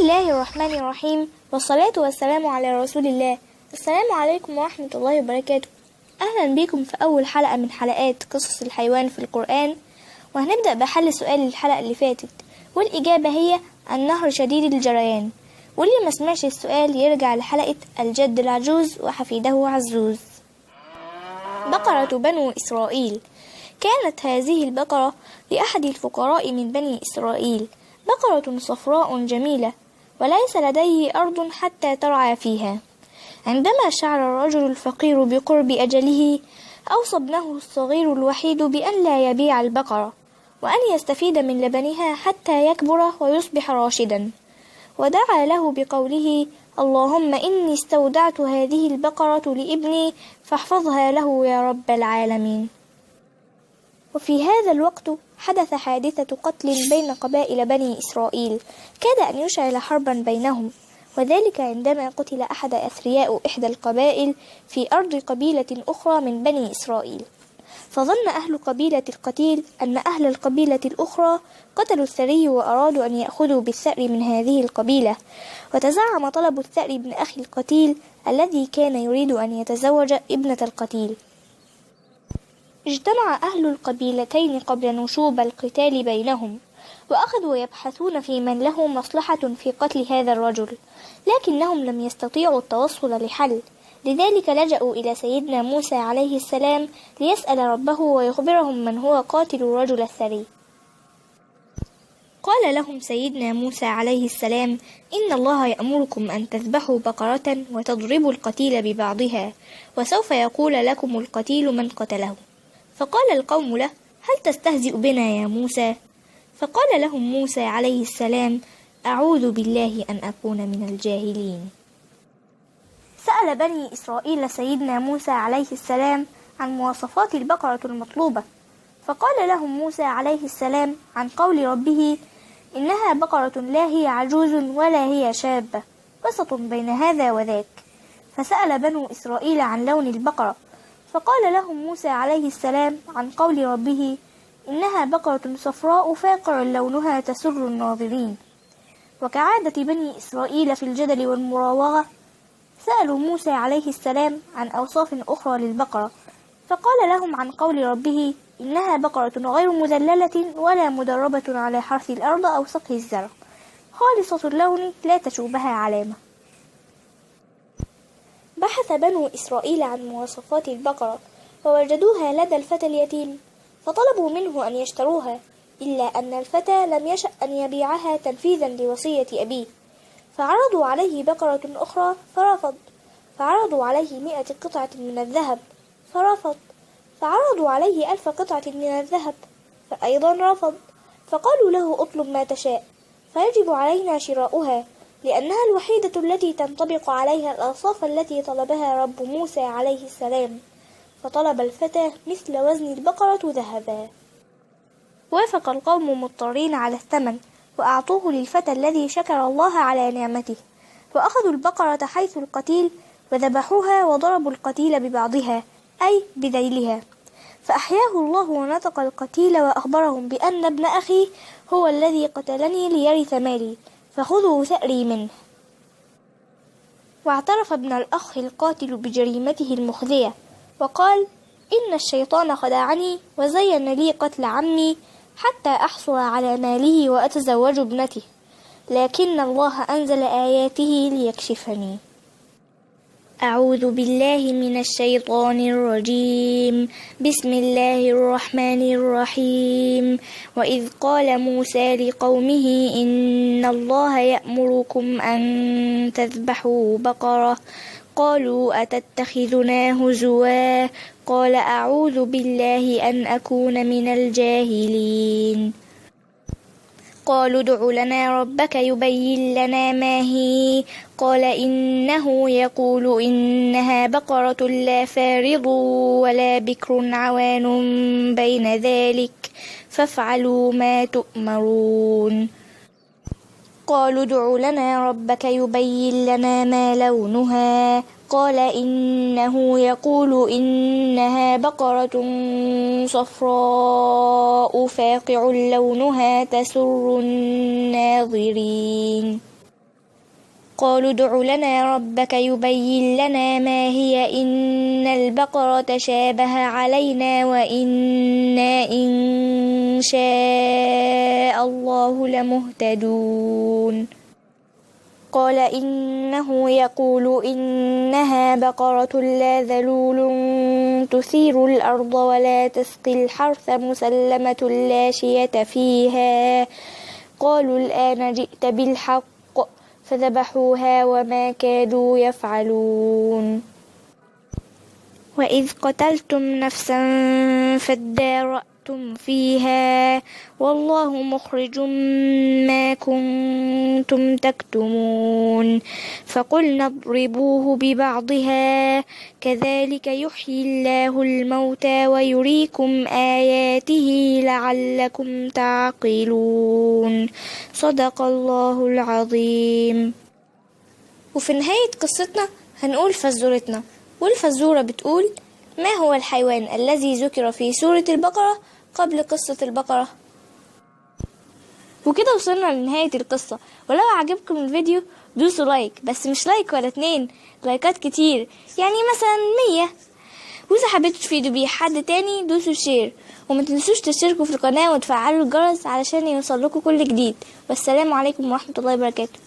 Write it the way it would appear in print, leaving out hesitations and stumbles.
الله الرحمن الرحيم، والصلاة والسلام على رسول الله. السلام عليكم ورحمة الله وبركاته. أهلا بكم في أول حلقة من حلقات قصص الحيوان في القرآن، وهنبدأ بحل سؤال الحلقة اللي فاتت، والإجابة هي النهر شديد الجريان. واللي ما سمعش السؤال يرجع لحلقة الجد العجوز وحفيده عزوز. بقرة بنو إسرائيل. كانت هذه البقرة لأحد الفقراء من بني إسرائيل، بقرة صفراء جميلة وليس لديه أرض حتى ترعى فيها. عندما شعر الرجل الفقير بقرب أجله، أوصى ابنه الصغير الوحيد بأن لا يبيع البقرة، وأن يستفيد من لبنها حتى يكبر ويصبح راشدا، ودعا له بقوله: اللهم إني استودعت هذه البقرة لابني فاحفظها له يا رب العالمين. وفي هذا الوقت حدث حادثة قتل بين قبائل بني إسرائيل، كاد أن يشعل حربا بينهم، وذلك عندما قتل أحد أثرياء إحدى القبائل في أرض قبيلة أخرى من بني إسرائيل. فظن أهل قبيلة القتيل أن أهل القبيلة الأخرى قتلوا الثري وأرادوا أن يأخذوا بالثأر من هذه القبيلة، وتزعم طلب الثأر من أخي القتيل الذي كان يريد أن يتزوج ابنة القتيل. اجتمع أهل القبيلتين قبل نشوب القتال بينهم، وأخذوا يبحثون في من له مصلحة في قتل هذا الرجل، لكنهم لم يستطيعوا التوصل لحل. لذلك لجأوا إلى سيدنا موسى عليه السلام ليسأل ربه ويخبرهم من هو قاتل الرجل الثري. قال لهم سيدنا موسى عليه السلام: إن الله يأمركم أن تذبحوا بقرة وتضربوا القتيل ببعضها، وسوف يقول لكم القتيل من قتله. فقال القوم له: هل تستهزئ بنا يا موسى؟ فقال لهم موسى عليه السلام: أعوذ بالله أن أكون من الجاهلين. سأل بني إسرائيل سيدنا موسى عليه السلام عن مواصفات البقرة المطلوبة، فقال لهم موسى عليه السلام عن قول ربه: إنها بقرة لا هي عجوز ولا هي شابة، وسط بين هذا وذاك. فسأل بنو إسرائيل عن لون البقرة، فقال لهم موسى عليه السلام عن قول ربه: إنها بقرة صفراء فاقع لونها تسر الناظرين. وكعادة بني إسرائيل في الجدل والمراوغة، سألوا موسى عليه السلام عن أوصاف أخرى للبقرة، فقال لهم عن قول ربه: إنها بقرة غير مذللة ولا مدربة على حرث الأرض أو سقي الزرع، خالصة اللون لا تشوبها علامة. بحث بنو إسرائيل عن مواصفات البقرة فوجدوها لدى الفتى اليتيم، فطلبوا منه أن يشتروها، إلا أن الفتى لم يشأ أن يبيعها تنفيذا لوصية أبيه. فعرضوا عليه بقرة أخرى فرفض، فعرضوا عليه 100 قطعة من الذهب فرفض، فعرضوا عليه 1000 قطعة من الذهب فأيضا رفض. فقالوا له: اطلب ما تشاء، فيجب علينا شراؤها، لأنها الوحيدة التي تنطبق عليها الأوصاف التي طلبها رب موسى عليه السلام. فطلب الفتى مثل وزن البقرة ذهبا. وافق القوم مضطرين على الثمن، وأعطوه للفتى الذي شكر الله على نعمته، وأخذوا البقرة حيث القتيل وذبحوها وضربوا القتيل ببعضها، أي بذيلها، فأحياه الله ونطق القتيل وأخبرهم بأن ابن أخي هو الذي قتلني ليرث مالي، فخذوا ثأري منه. واعترف ابن الأخ القاتل بجريمته المخزية، وقال: إن الشيطان خدعني وزين لي قتل عمي حتى أحصل على ماله وأتزوج ابنته، لكن الله أنزل آياته ليكشفني. أعوذ بالله من الشيطان الرجيم. بسم الله الرحمن الرحيم. وإذ قال موسى لقومه: إن الله يأمركم أن تذبحوا بقرة، قالوا أتتخذنا هزوا؟ قال: أعوذ بالله أن أكون من الجاهلين. قالوا ادع لنا ربك يبين لنا ما هي. قال: إنه يقول إنها بقرة لا فارض ولا بكر عوان بين ذلك، فافعلوا ما تؤمرون. قالوا ادع لنا ربك يبين لنا ما لونها. قال: إنه يقول إنها بقرة صفراء فاقع لونها تسر الناظرين. قالوا ادع لنا ربك يبين لنا ما هي إن البقرة تشابه علينا وإنا إن شاء الله لمهتدون. قال إنه يقول إنها بقرة لا ذلول تثير الأرض ولا تسقي الحرث مسلمة لا شية فيها. قالوا الآن جئت بالحق فذبحوها وما كادوا يفعلون. وإذ قتلتم نفسا فادارأتم فيها والله مخرج ما كنتم تكتمون. فقلنا اضربوه ببعضها كذلك يحيي الله الموتى ويريكم آياته لعلكم تعقلون. صدق الله العظيم. وفي نهاية قصتنا هنقول فزورتنا، والفزورة بتقول: ما هو الحيوان الذي ذكر في سورة البقرة قبل قصة البقرة؟ وكده وصلنا لنهاية القصة. ولو عجبكم الفيديو دوسوا لايك، بس مش لايك ولا 2 لايكات كتير، يعني مثلا 100. وإذا حبيتوا تفيدوا بيه حد تاني دوسوا شير، وما تنسوش تشتركوا في القناة وتفعلوا الجرس علشان يوصلكوا كل جديد. والسلام عليكم ورحمة الله وبركاته.